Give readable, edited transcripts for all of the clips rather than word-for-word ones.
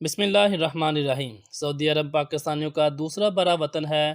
بسم اللہ الرحمن الرحیم۔ سعودی عرب پاکستانیوں کا دوسرا بڑا وطن ہے۔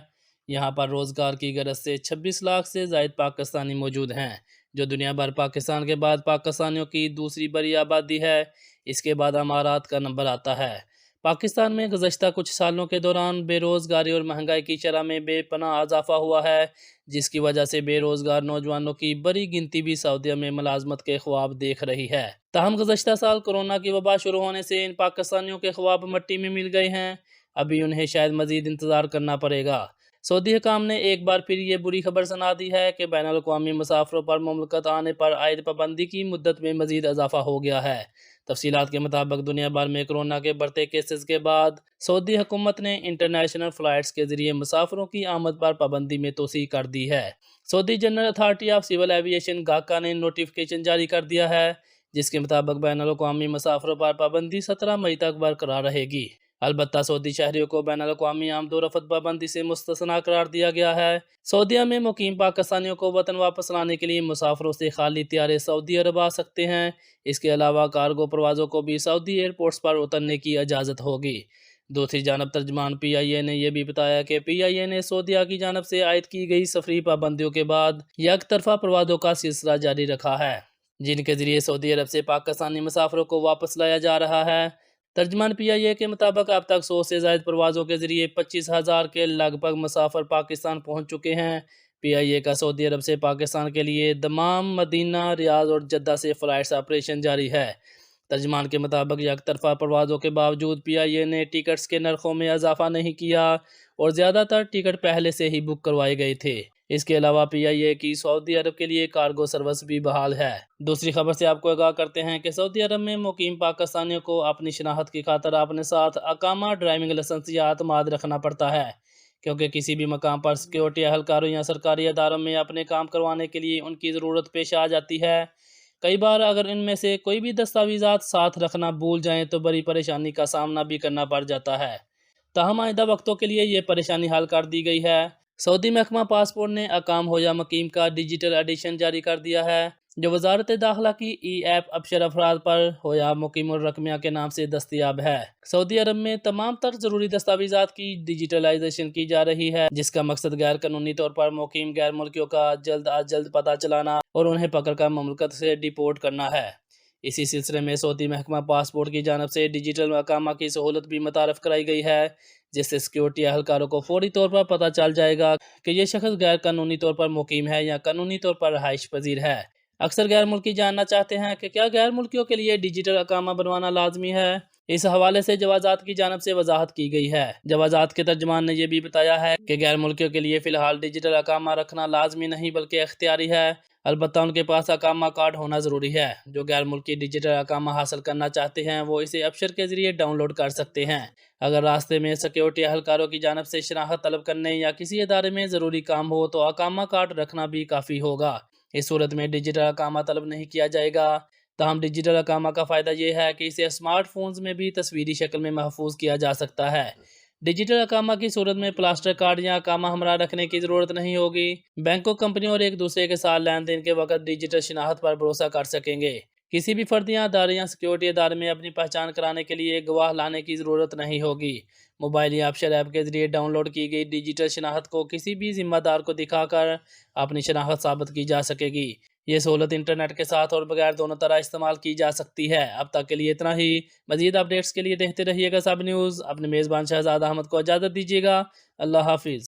یہاں پر روزگار کی غرض سے 26 لاکھ سے زائد پاکستانی موجود ہیں، جو دنیا بھر پاکستان کے بعد پاکستانیوں کی دوسری بڑی آبادی ہے۔ اس کے بعد امارات کا نمبر آتا ہے۔ پاکستان میں گزشتہ کچھ سالوں کے دوران بے روزگاری اور مہنگائی کی شرح میں بے پناہ اضافہ ہوا ہے، جس کی وجہ سے بے روزگار نوجوانوں کی بڑی گنتی بھی سعودیہ میں ملازمت کے خواب دیکھ رہی ہے۔ تاہم گزشتہ سال کورونا کی وبا شروع ہونے سے ان پاکستانیوں کے خواب مٹی میں مل گئے ہیں۔ ابھی انہیں شاید مزید انتظار کرنا پڑے گا۔ سعودی حکام نے ایک بار پھر یہ بری خبر سنا دی ہے کہ بین الاقوامی مسافروں پر مملکت آنے پر عائد پابندی کی مدت میں مزید اضافہ ہو گیا ہے۔ تفصیلات کے مطابق دنیا بھر میں کورونا کے بڑھتے کیسز کے بعد سعودی حکومت نے انٹرنیشنل فلائٹس کے ذریعے مسافروں کی آمد پر پابندی میں توسیع کر دی ہے۔ سعودی general authority of civil aviation گاکا نے نوٹیفکیشن جاری کر دیا ہے، جس کے مطابق بین الاقوامی مسافروں پر پابندی 17 مئی تک برقرار رہے گی۔ البتہ سعودی شہریوں کو بین الاقوامی آمد و رفت پابندی سے مستثنیٰ قرار دیا گیا ہے۔ سعودیہ میں مقیم پاکستانیوں کو وطن واپس لانے کے لیے مسافروں سے خالی طیارے سعودی عرب آ سکتے ہیں۔ اس کے علاوہ کارگو پروازوں کو بھی سعودی ایئرپورٹس پر اترنے کی اجازت ہوگی۔ دوسری جانب ترجمان پی آئی اے نے یہ بھی بتایا کہ پی آئی اے نے سعودیہ کی جانب سے عائد کی گئی سفری پابندیوں کے بعد یک طرفہ پروازوں کا سلسلہ جاری رکھا ہے، جن کے ذریعے سعودی عرب سے پاکستانی مسافروں کو واپس لایا جا رہا ہے۔ ترجمان پی آئی اے کے مطابق اب تک 100 سے زائد پروازوں کے ذریعے 25,000 کے لگ بھگ مسافر پاکستان پہنچ چکے ہیں۔ پی آئی اے کا سعودی عرب سے پاکستان کے لیے دمام، مدینہ، ریاض اور جدہ سے فلائٹس آپریشن جاری ہے۔ ترجمان کے مطابق یک طرفہ پروازوں کے باوجود پی آئی اے نے ٹکٹس کے نرخوں میں اضافہ نہیں کیا اور زیادہ تر ٹکٹ پہلے سے ہی بک کروائے گئے تھے۔ اس کے علاوہ پی آئی اے کی سعودی عرب کے لیے کارگو سروس بھی بحال ہے۔ دوسری خبر سے آپ کو آگاہ کرتے ہیں کہ سعودی عرب میں مقیم پاکستانیوں کو اپنی شناخت کی خاطر اپنے ساتھ اقامہ ڈرائیونگ لائسنس یا اعتماد رکھنا پڑتا ہے، کیونکہ کسی بھی مقام پر سیکورٹی اہلکاروں یا سرکاری اداروں میں اپنے کام کروانے کے لیے ان کی ضرورت پیش آ جاتی ہے۔ کئی بار اگر ان میں سے کوئی بھی دستاویزات ساتھ رکھنا بھول جائیں تو بڑی پریشانی کا سامنا بھی کرنا پڑ جاتا ہے۔ تاہم آئندہ وقتوں کے لیے یہ پریشانی حل کر دی گئی ہے۔ سعودی محکمہ پاسپورٹ نے اقام ہو یا مقیم کا ڈیجیٹل ایڈیشن جاری کر دیا ہے، جو وزارت داخلہ کی ای ایپ ابشر افراد پر ہو یا مقیم الرقمیہ کے نام سے دستیاب ہے۔ سعودی عرب میں تمام تر ضروری دستاویزات کی ڈیجیٹلائزیشن کی جا رہی ہے، جس کا مقصد غیر قانونی طور پر مقیم غیر ملکیوں کا جلد از جلد پتہ چلانا اور انہیں پکڑ کر مملکت سے ڈیپورٹ کرنا ہے۔ اسی سلسلے میں سعودی محکمہ پاسپورٹ کی جانب سے ڈیجیٹل اقامہ کی سہولت بھی متعارف کرائی گئی ہے، جس سے سیکورٹی اہلکاروں کو فوری طور پر پتہ چل جائے گا کہ یہ شخص غیر قانونی طور پر مقیم ہے یا قانونی طور پر رہائش پذیر ہے۔ اکثر غیر ملکی جاننا چاہتے ہیں کہ کیا غیر ملکیوں کے لیے ڈیجیٹل اقامہ بنوانا لازمی ہے۔ اس حوالے سے جوازات کی جانب سے وضاحت کی گئی ہے۔ جوازات کے ترجمان نے یہ بھی بتایا ہے کہ غیر ملکیوں کے لیے فی الحال ڈیجیٹل اقامہ رکھنا لازمی نہیں بلکہ اختیاری ہے، البتہ ان کے پاس اقامہ کارڈ ہونا ضروری ہے۔ جو غیر ملکی ڈیجیٹل اقامہ حاصل کرنا چاہتے ہیں وہ اسے ابشر کے ذریعے ڈاؤن لوڈ کر سکتے ہیں۔ اگر راستے میں سیکورٹی اہلکاروں کی جانب سے شناخت طلب کرنے یا کسی ادارے میں ضروری کام ہو تو اقامہ کارڈ رکھنا بھی کافی ہوگا۔ اس صورت میں ڈیجیٹل اقامہ طلب نہیں کیا جائے گا۔ تاہم ڈیجیٹل اقامہ کا فائدہ یہ ہے کہ اسے اسمارٹ فونز میں بھی تصویری شکل میں محفوظ کیا جا سکتا ہے۔ ڈیجیٹل اقامہ کی صورت میں پلاسٹر کارڈ یا اقامہ ہمراہ رکھنے کی ضرورت نہیں ہوگی۔ بینکوں، کمپنیوں اور ایک دوسرے کے ساتھ لین دین کے وقت ڈیجیٹل شناخت پر بھروسہ کر سکیں گے۔ کسی بھی فرد یا ادارے یا سیکورٹی ادارے میں اپنی پہچان کرانے کے لیے گواہ لانے کی ضرورت نہیں ہوگی۔ موبائل یا ابشر ایپ کے ذریعے ڈاؤن لوڈ کی گئی ڈیجیٹل شناخت کو کسی بھی ذمہ دار کو دکھا کر اپنی شناخت ثابت کی جا سکے گی۔ یہ سہولت انٹرنیٹ کے ساتھ اور بغیر دونوں طرح استعمال کی جا سکتی ہے۔ اب تک کے لیے اتنا ہی۔ مزید اپڈیٹس کے لیے دیکھتے رہیے گا سب نیوز۔ اپنے میزبان شہزاد احمد کو اجازت دیجیے گا۔ اللہ حافظ۔